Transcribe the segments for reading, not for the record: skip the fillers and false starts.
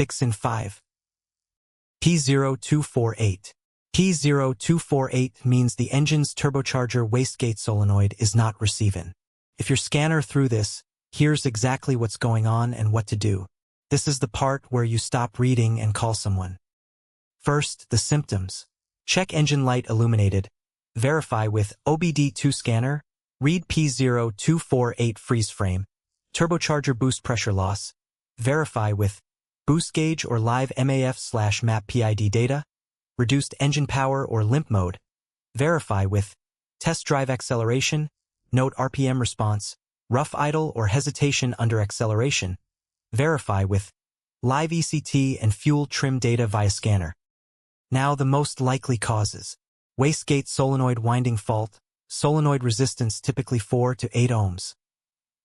Fix in 5. P0248. P0248 means the engine's turbocharger wastegate solenoid is not receivin. If your scanner threw this, here's exactly what's going on and what to do. This is the part where you stop reading and call someone. First, the symptoms. Check engine light illuminated. Verify with OBD2 scanner. Read P0248 freeze frame. Turbocharger boost pressure loss. Verify with boost gauge or live MAF/map PID data. Reduced engine power or limp mode. Verify with test drive acceleration. Note RPM response. Rough idle or hesitation under acceleration. Verify with live ECT and fuel trim data via scanner. Now the most likely causes. Wastegate solenoid winding fault. Solenoid resistance typically 4 to 8 ohms.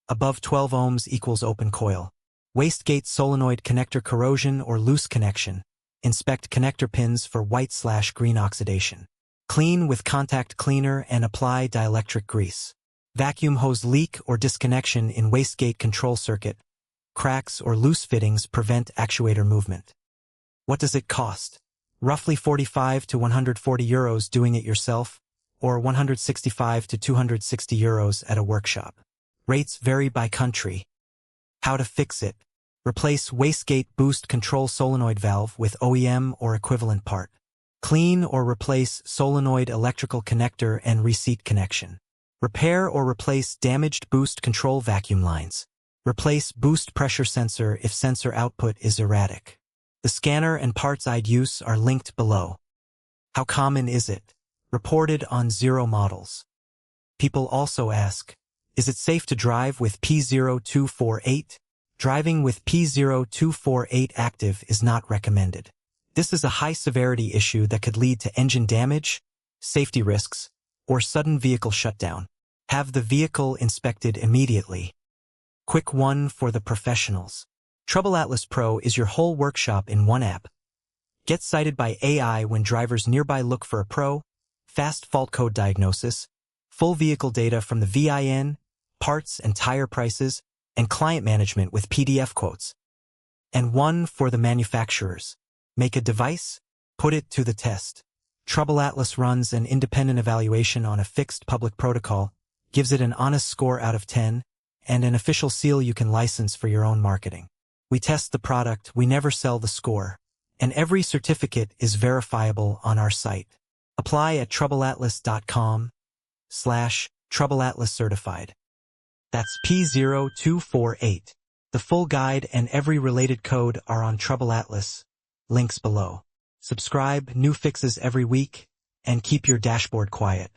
Above 12 ohms equals open coil. Wastegate solenoid connector corrosion or loose connection. Inspect connector pins for white/green oxidation. Clean with contact cleaner and apply dielectric grease. Vacuum hose leak or disconnection in wastegate control circuit. Cracks or loose fittings prevent actuator movement. What does it cost? Roughly 45 to 140 euros doing it yourself, or 165 to 260 euros at a workshop. Rates vary by country. How to fix it? Replace wastegate boost control solenoid valve with OEM or equivalent part. Clean or replace solenoid electrical connector and reseat connection. Repair or replace damaged boost control vacuum lines. Replace boost pressure sensor if sensor output is erratic. The scanner and parts I'd use are linked below. How common is it? Reported on 0 models. People also ask, is it safe to drive with P0248? Driving with P0248 active is not recommended. This is a high-severity issue that could lead to engine damage, safety risks, or sudden vehicle shutdown. Have the vehicle inspected immediately. Quick one for the professionals. TroubleAtlas Pro is your whole workshop in one app. Get cited by AI when drivers nearby look for a pro, fast fault code diagnosis, full vehicle data from the VIN, parts and tire prices, and client management with PDF quotes. And one for the manufacturers. Make a device, put it to the test. TroubleAtlas runs an independent evaluation on a fixed public protocol, gives it an honest score out of 10, and an official seal you can license for your own marketing. We test the product, we never sell the score, and every certificate is verifiable on our site. Apply at TroubleAtlas.com/TroubleAtlas certified. That's P0248. The full guide and every related code are on TroubleAtlas. Links below. Subscribe, new fixes every week, and keep your dashboard quiet.